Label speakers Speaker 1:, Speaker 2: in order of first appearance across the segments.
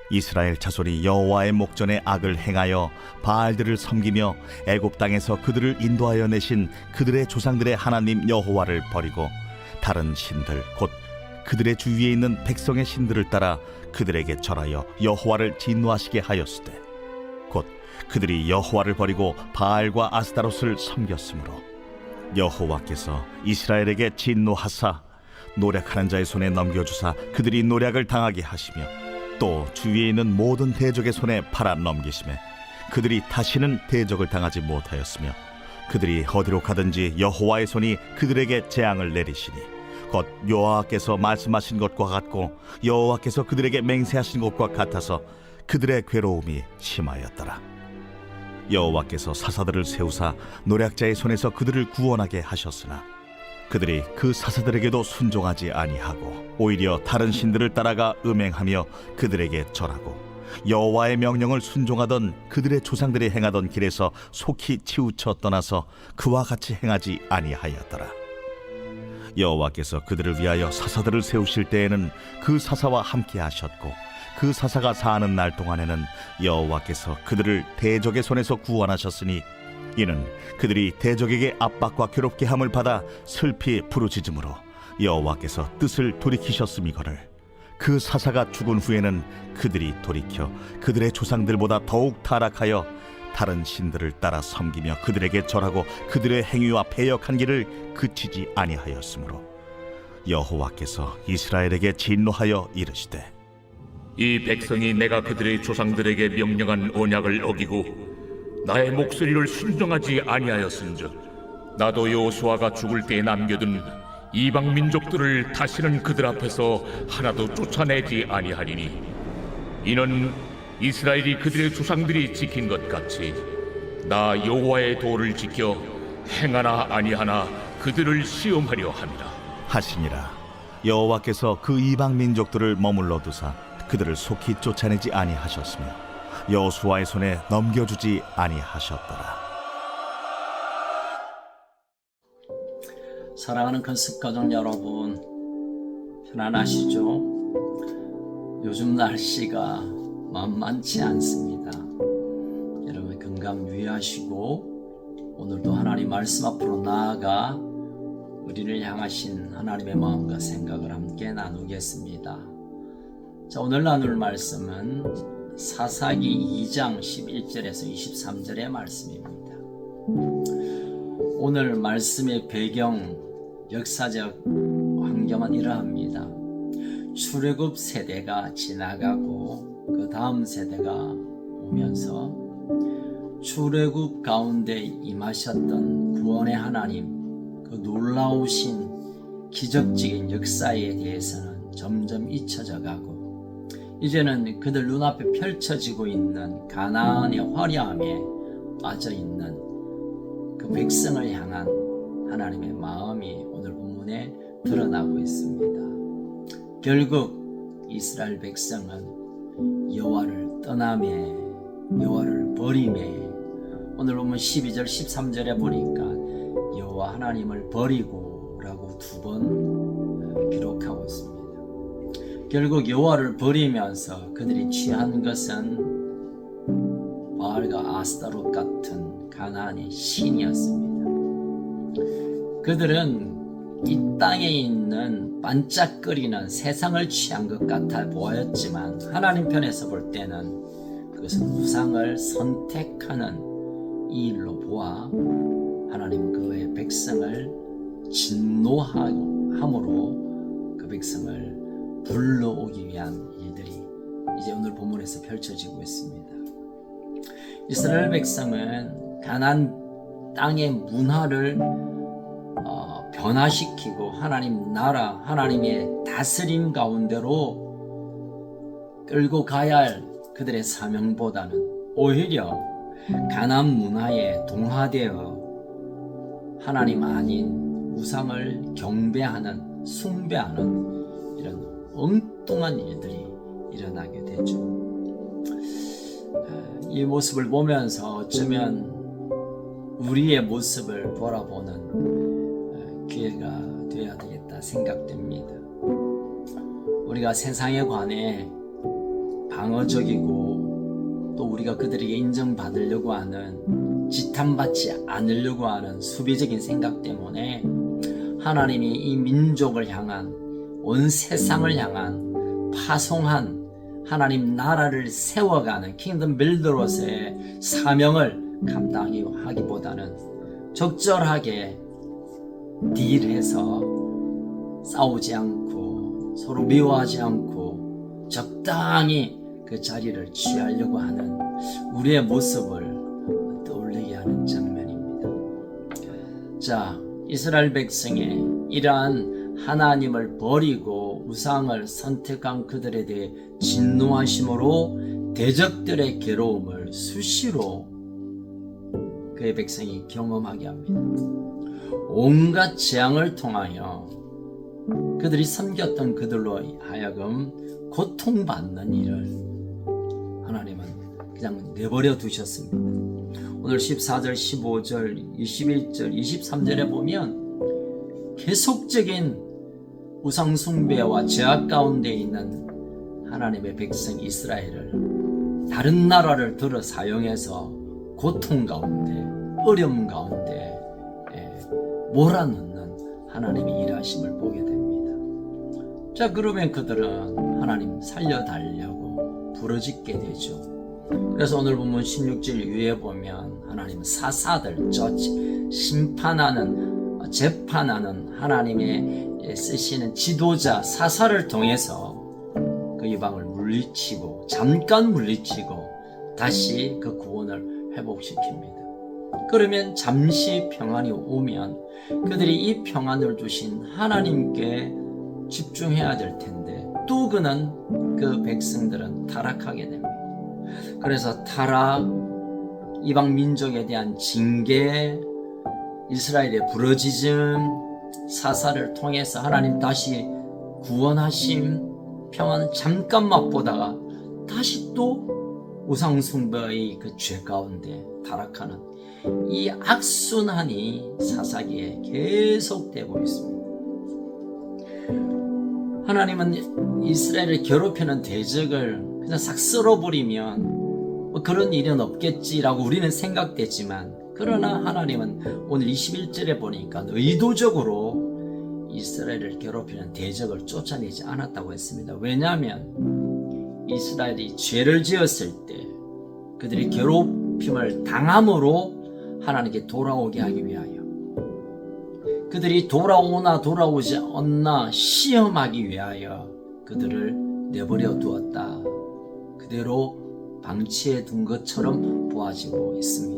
Speaker 1: 이스라엘 자손이 여호와의 목전에 악을 행하여 바알들을 섬기며 애굽 땅에서 그들을 인도하여 내신 그들의 조상들의 하나님 여호와를 버리고 다른 신들 곧 그들의 주위에 있는 백성의 신들을 따라 그들에게 절하여 여호와를 진노하시게 하였으되 곧 그들이 여호와를 버리고 바알과 아스타롯을 섬겼으므로 여호와께서 이스라엘에게 진노하사 노략하는 자의 손에 넘겨주사 그들이 노략을 당하게 하시며 또 주위에 있는 모든 대적의 손에 팔아 넘기심에 그들이 다시는 대적을 당하지 못하였으며 그들이 어디로 가든지 여호와의 손이 그들에게 재앙을 내리시니 곧 여호와께서 말씀하신 것과 같고 여호와께서 그들에게 맹세하신 것과 같아서 그들의 괴로움이 심하였더라. 여호와께서 사사들을 세우사 노략자의 손에서 그들을 구원하게 하셨으나 그들이 그 사사들에게도 순종하지 아니하고 오히려 다른 신들을 따라가 음행하며 그들에게 절하고 여호와의 명령을 순종하던 그들의 조상들이 행하던 길에서 속히 치우쳐 떠나서 그와 같이 행하지 아니하였더라. 여호와께서 그들을 위하여 사사들을 세우실 때에는 그 사사와 함께 하셨고 그 사사가 사는 날 동안에는 여호와께서 그들을 대적의 손에서 구원하셨으니 이는 그들이 대적에게 압박과 괴롭게 함을 받아 슬피 부르짖음으로 여호와께서 뜻을 돌이키셨음이거늘 그 사사가 죽은 후에는 그들이 돌이켜 그들의 조상들보다 더욱 타락하여 다른 신들을 따라 섬기며 그들에게 절하고 그들의 행위와 패역한 길을 그치지 아니하였으므로 여호와께서 이스라엘에게 진노하여 이르시되
Speaker 2: 이 백성이 내가 그들의 조상들에게 명령한 언약을 어기고 나의 목소리를 순종하지 아니하였은즉 나도 여호수아가 죽을 때에 남겨둔 이방 민족들을 다시는 그들 앞에서 하나도 쫓아내지 아니하리니 이는 이스라엘이 그들의 조상들이 지킨 것 같이 나 여호와의 도를 지켜 행하나 아니하나 그들을 시험하려 함이라
Speaker 1: 하시니라. 여호와께서 그 이방 민족들을 머물러 두사 그들을 속히 쫓아내지 아니하셨으며 여호수아의 손에 넘겨주지 아니하셨더라.
Speaker 3: 사랑하는 건습가족 여러분, 편안하시죠? 요즘 날씨가 만만치 않습니다. 여러분 건강 유의하시고 오늘도 하나님 말씀 앞으로 나아가 우리를 향하신 하나님의 마음과 생각을 함께 나누겠습니다. 자, 오늘 나눌 말씀은 사사기 2장 11절에서 23절의 말씀입니다. 오늘 말씀의 배경, 역사적 환경은 이러합니다. 출애굽 세대가 지나가고 그 다음 세대가 오면서 출애굽 가운데 임하셨던 구원의 하나님, 그 놀라우신 기적적인 역사에 대해서는 점점 잊혀져 가고 이제는 그들 눈앞에 펼쳐지고 있는 가나안의 화려함에 빠져있는 그 백성을 향한 하나님의 마음이 오늘 본문에 드러나고 있습니다. 결국 이스라엘 백성은 여호와를 떠나매 여호와를 버리매 오늘 보면 12절 13절에 보니까 여호와 하나님을 버리고 라고 두 번 기록하고 있습니다. 결국 여호와를 버리면서 그들이 취한 것은 바알과 아스타롯 같은 가나안의 신이었습니다. 그들은 이 땅에 있는 반짝거리는 세상을 취한 것 같아 보였지만 하나님 편에서 볼 때는 그것은 우상을 선택하는 이 일로 보아 하나님 그의 백성을 진노함으로 그 백성을 불러오기 위한 일들이 이제 오늘 본문에서 펼쳐지고 있습니다. 이스라엘 백성은 가나안 땅의 문화를 변화시키고 하나님 나라, 하나님의 다스림 가운데로 끌고 가야 할 그들의 사명보다는 오히려 가나안 문화에 동화되어 하나님 아닌 우상을 경배하는, 숭배하는 이런 엉뚱한 일들이 일어나게 되죠. 이 모습을 보면서 어쩌면 우리의 모습을 돌아보는 기회가 되어야 되겠다 생각됩니다. 우리가 세상에 관해 방어적이고 또 우리가 그들에게 인정받으려고 하는, 지탄받지 않으려고 하는 수비적인 생각 때문에 하나님이 이 민족을 향한, 온 세상을 향한 파송한 하나님 나라를 세워가는 킹덤 빌더로서의 사명을 감당하기보다는 적절하게 딜해서 싸우지 않고 서로 미워하지 않고 적당히 그 자리를 취하려고 하는 우리의 모습을 떠올리게 하는 장면입니다. 자, 이스라엘 백성의 이러한 하나님을 버리고 우상을 선택한 그들에 대해 진노하심으로 대적들의 괴로움을 수시로 그의 백성이 경험하게 합니다. 온갖 재앙을 통하여 그들이 섬겼던 그들로 하여금 고통받는 일을 하나님은 그냥 내버려 두셨습니다. 오늘 14절, 15절, 21절, 23절에 보면 계속적인 우상숭배와 죄악 가운데 있는 하나님의 백성 이스라엘을 다른 나라를 들어 사용해서 고통 가운데, 어려움 가운데 몰아넣는 하나님의 일하심을 보게 됩니다. 자, 그러면 그들은 하나님 살려달라고 부르짖게 되죠. 그래서 오늘 본문 16절 위에 보면 하나님 사사들, 심판하는, 재판하는 하나님의 쓰시는 지도자 사사를 통해서 그 이방을 물리치고, 잠깐 물리치고 다시 그 구원을 회복시킵니다. 그러면 잠시 평안이 오면 그들이 이 평안을 주신 하나님께 집중해야 될 텐데 또 그는 그 백성들은 타락하게 됩니다. 그래서 타락, 이방 민족에 대한 징계, 이스라엘의 부르짖음, 사사를 통해서 하나님 다시 구원하심, 평안을 잠깐 맛보다가 다시 또 우상숭배의 그 죄 가운데 타락하는 이 악순환이 사사기에 계속되고 있습니다. 하나님은 이스라엘을 괴롭히는 대적을 그냥 싹 쓸어버리면 뭐 그런 일은 없겠지라고 우리는 생각되지만, 그러나 하나님은 오늘 21절에 보니까 의도적으로 이스라엘을 괴롭히는 대적을 쫓아내지 않았다고 했습니다. 왜냐하면 이스라엘이 죄를 지었을 때 그들이 괴롭힘을 당함으로 하나님께 돌아오게 하기 위하여, 그들이 돌아오나 돌아오지 않나 시험하기 위하여 그들을 내버려 두었다. 그대로 방치해 둔 것처럼 보아지고 있습니다.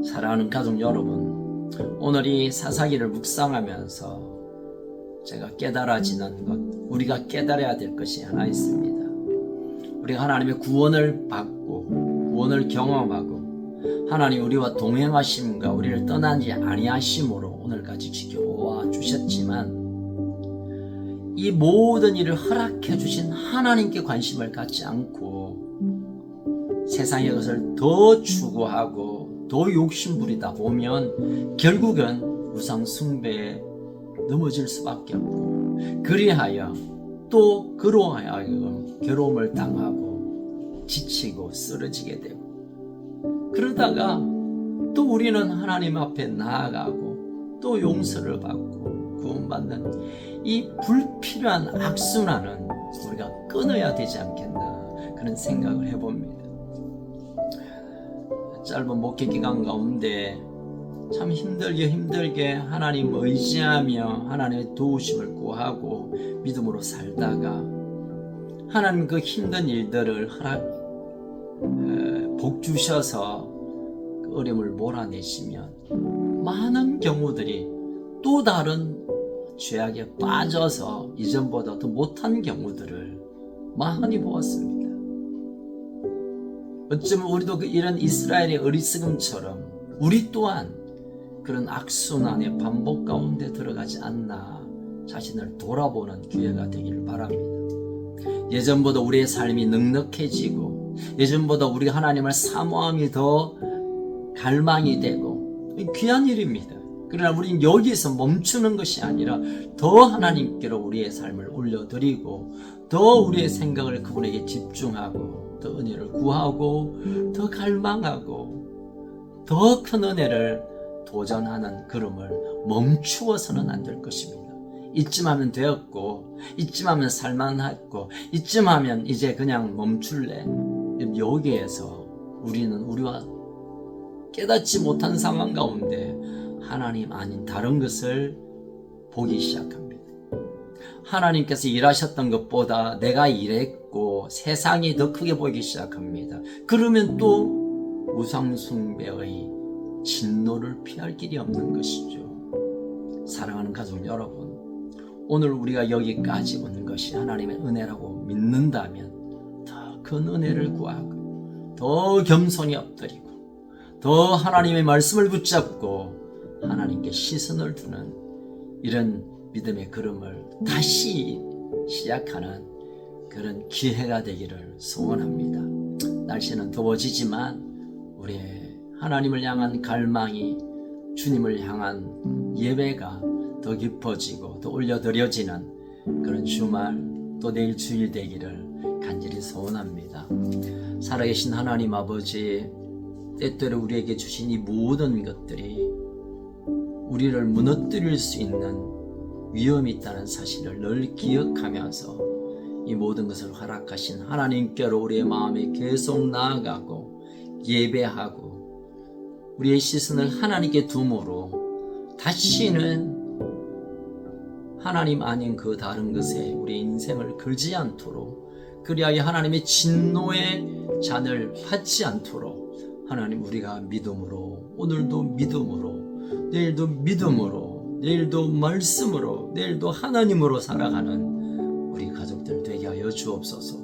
Speaker 3: 사랑하는 가족 여러분, 오늘 이 사사기를 묵상하면서 제가 깨달아지는 것, 우리가 깨달아야 될 것이 하나 있습니다. 우리가 하나님의 구원을 받고 구원을 경험하고 하나님 우리와 동행하심과 우리를 떠나지 아니하심으로 오늘까지 지켜와 주셨지만, 이 모든 일을 허락해 주신 하나님께 관심을 갖지 않고 세상의 것을 더 추구하고 더 욕심부리다 보면 결국은 우상 숭배에 넘어질 수밖에 없고, 그리하여 또 그로 하여금 괴로움을 당하고 지치고 쓰러지게 되고, 그러다가 또 우리는 하나님 앞에 나아가고 또 용서를 받고 구원받는 이 불필요한 악순환은 우리가 끊어야 되지 않겠나, 그런 생각을 해봅니다. 짧은 목회 기간 가운데 참 힘들게 하나님 의지하며 하나님의 도우심을 구하고 믿음으로 살다가 하나님 그 힘든 일들을 복 주셔서 그 어려움을 몰아내시면 많은 경우들이 또 다른 죄악에 빠져서 이전보다 더 못한 경우들을 많이 보았습니다. 어쩌면 우리도 이런 이스라엘의 어리석음처럼 우리 또한 그런 악순환의 반복 가운데 들어가지 않나 자신을 돌아보는 기회가 되기를 바랍니다. 예전보다 우리의 삶이 넉넉해지고 예전보다 우리 하나님을 사모함이 더 갈망이 되고 귀한 일입니다. 그러나 우리는 여기서 멈추는 것이 아니라 더 하나님께로 우리의 삶을 올려드리고 더 우리의 생각을 그분에게 집중하고 더 은혜를 구하고 더 갈망하고 더 큰 은혜를 도전하는 걸음을 멈추어서는 안 될 것입니다. 이쯤 하면 되었고 이쯤 하면 살만했고 이쯤 하면 이제 그냥 멈출래. 여기에서 우리는 우리와 깨닫지 못한 상황 가운데 하나님 아닌 다른 것을 보기 시작합니다. 하나님께서 일하셨던 것보다 내가 일했고 세상이 더 크게 보이기 시작합니다. 그러면 또 우상숭배의 진노를 피할 길이 없는 것이죠. 사랑하는 가족 여러분, 오늘 우리가 여기까지 오는 것이 하나님의 은혜라고 믿는다면 더 큰 은혜를 구하고 더 겸손히 엎드리고 더 하나님의 말씀을 붙잡고 하나님께 시선을 두는 이런 믿음의 걸음을 다시 시작하는 그런 기회가 되기를 소원합니다. 날씨는 더워지지만 우리의 하나님을 향한 갈망이 주님을 향한 예배가 더 깊어지고 더 올려드려지는 그런 주말 또 내일 주일 되기를 간절히 소원합니다. 살아계신 하나님 아버지, 때때로 우리에게 주신 이 모든 것들이 우리를 무너뜨릴 수 있는 위험이 있다는 사실을 늘 기억하면서 이 모든 것을 허락하신 하나님께로 우리의 마음에 계속 나아가고 예배하고 우리의 시선을 하나님께 둠으로 다시는 하나님 아닌 그 다른 것에 우리의 인생을 걸지 않도록, 그리하여 하나님의 진노의 잔을 받지 않도록 하나님 우리가 믿음으로, 오늘도 믿음으로, 내일도 믿음으로, 내일도 말씀으로, 내일도 하나님으로 살아가는 우리 가족들 되게 하여 주옵소서.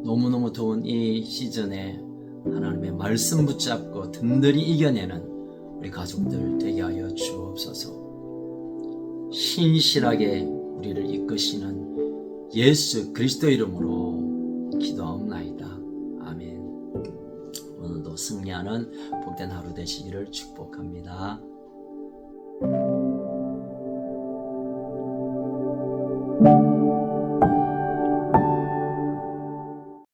Speaker 3: 너무너무 더운 이 시즌에 하나님의 말씀 붙잡고 든든히 이겨내는 우리 가족들 되게 하여 주옵소서. 신실하게 우리를 이끄시는 예수 그리스도 이름으로 기도하옵나이다. 아멘. 오늘도 승리하는 복된 하루 되시기를 축복합니다.